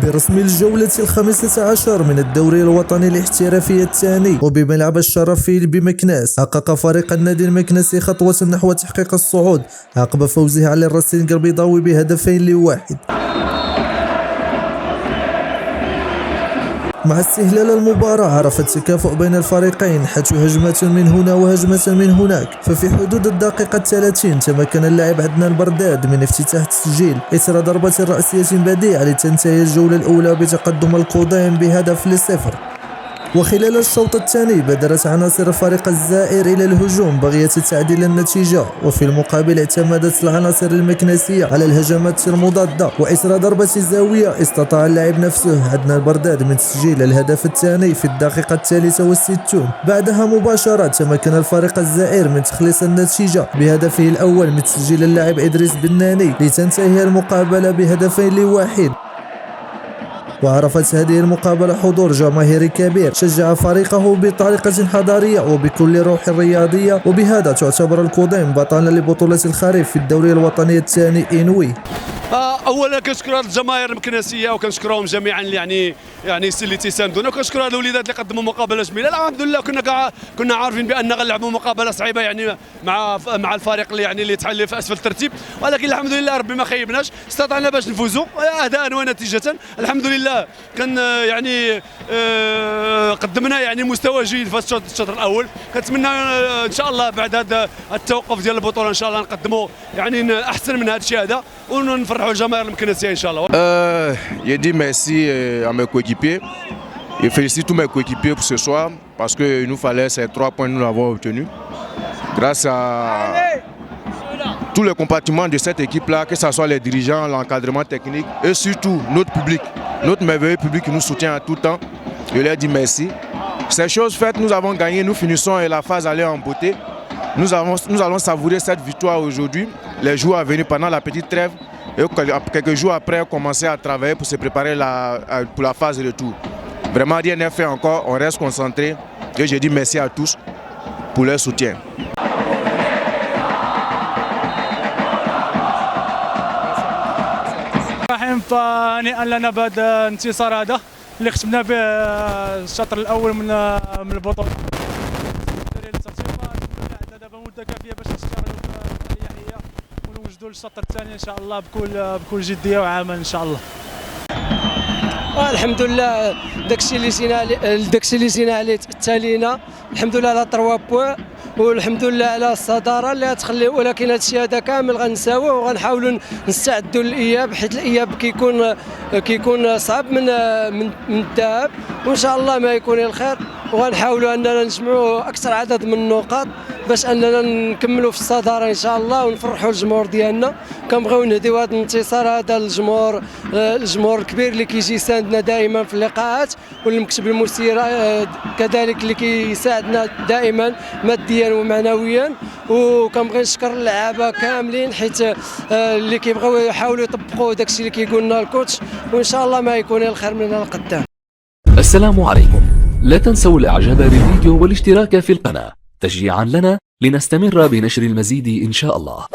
برسم الجولة ال15 من الدوري الوطني الاحترافي الثاني وبملعب الشرفي بمكناس، حقق فريق النادي المكناسي خطوة نحو تحقيق الصعود عقب فوزه على الراسينغ البيضاوي ب2-1. مع استهلال المباراة عرفت تكافؤ بين الفريقين، حيث هجمة من هنا وهجمة من هناك. ففي حدود الدقيقة 30 تمكن اللاعب عدنان برداد من افتتاح التسجيل إثر ضربة رأسية بديعة لتنتهي الجولة الأولى بتقدم القودين ب1-0. وخلال الشوط الثاني بادرت عناصر الفريق الزائر إلى الهجوم بغية تعديل النتيجة، وفي المقابل اعتمدت العناصر المكناسية على الهجمات المضادة، وإثر ضربة زاوية استطاع اللاعب نفسه عدنان برداد من تسجيل الهدف الثاني في الدقيقة 63. بعدها مباشرة تمكن الفريق الزائر من تخليص النتيجة بهدفه الأول من تسجيل اللاعب إدريس بناني لتنتهي المقابلة ب2-1. وعرفت هذه المقابلة حضور جماهيري كبير شجع فريقه بطريقة حضارية وبكل روح رياضية، وبهذا تعتبر القودين بطلا لبطولة الخريف في الدوري الوطني الثاني إنوي. اولا كنشكر الجماهير المكناسيه وكنشكرهم جميعا اللي يعني اللي تيساندونا، وكنشكر الوليدات اللي قدموا مقابله جميله. الحمد لله كنا عارفين بان غنلعبوا مقابله صعيبه يعني مع الفريق اللي تحل في اسفل الترتيب، ولكن الحمد لله ربي ما خيبناش، استطعنا باش نفوزوا اداء ونتيجه. الحمد لله كان يعني قدمنا يعني مستوى جيد في الشوط الاول. كنتمنى ان شاء الله بعد هذا التوقف ديال البطوله ان شاء الله نقدموا يعني احسن من هذا الشيء هذا ونفرحوا الجماهير المكناسيه ان شاء الله. Je dis merci à mes coéquipiers. Je félicite tous mes coéquipiers pour ce soir parce qu'il nous fallait ces 3 points, nous l'avons obtenus. Grâce à tous les compartiments de cette équipe-là, que ce soit les dirigeants, l'encadrement technique et surtout notre public, notre merveilleux public qui nous soutient à tout temps. Je leur dis merci. Ces choses faites, nous avons gagné, nous finissons et la phase allait en beauté. Nous allons savourer cette victoire aujourd'hui, les jours à venir pendant la petite trêve. Et quelques jours après, commencer à travailler pour se préparer pour la phase de retour. Vraiment, rien n'est fait encore, on reste concentré. Et je dis merci à tous pour leur soutien. فهنيئا لنا بهذا الانتصار هذا اللي ختمنا به الشطر الاول من البطوله. عندنا دابا مده كافيه باش نشتغلوا باريحيه ونوجدوا للشطر الثاني ان شاء الله بكل جديه وعمل ان شاء الله. الحمد لله داكشي اللي جينا عليه تالينا، الحمد لله على 3 بوان والحمد لله على الصداره اللي غتخلي، ولكن هذا الشيء هذا كامل غنساووه وغنحاولوا نستعدوا للاياب، حيت الاياب كيكون صعب من الذهاب، وان شاء الله ما يكون الخير. وغنحاولوا اننا نجمعوا اكثر عدد من النقاط باش اننا نكملوا في الصداره ان شاء الله ونفرحوا الجمهور ديالنا. كنبغيو نهديو هذا الانتصار هذا الجمهور الكبير اللي كيجي يساندنا دائما في اللقاءات، والمكتب المسير كذلك اللي كيساعدنا دائما ماديا ومعنويا. وكنبغي نشكر اللعابه كاملين حيت اللي كيبغيو يحاولوا يطبقوا داكشي اللي كيقول لنا الكوتش، وان شاء الله ما يكون الخير من القدام. السلام عليكم، لا تنسوا الاعجاب بالفيديو والاشتراك في القناة تشجيعا لنا لنستمر بنشر المزيد إن شاء الله.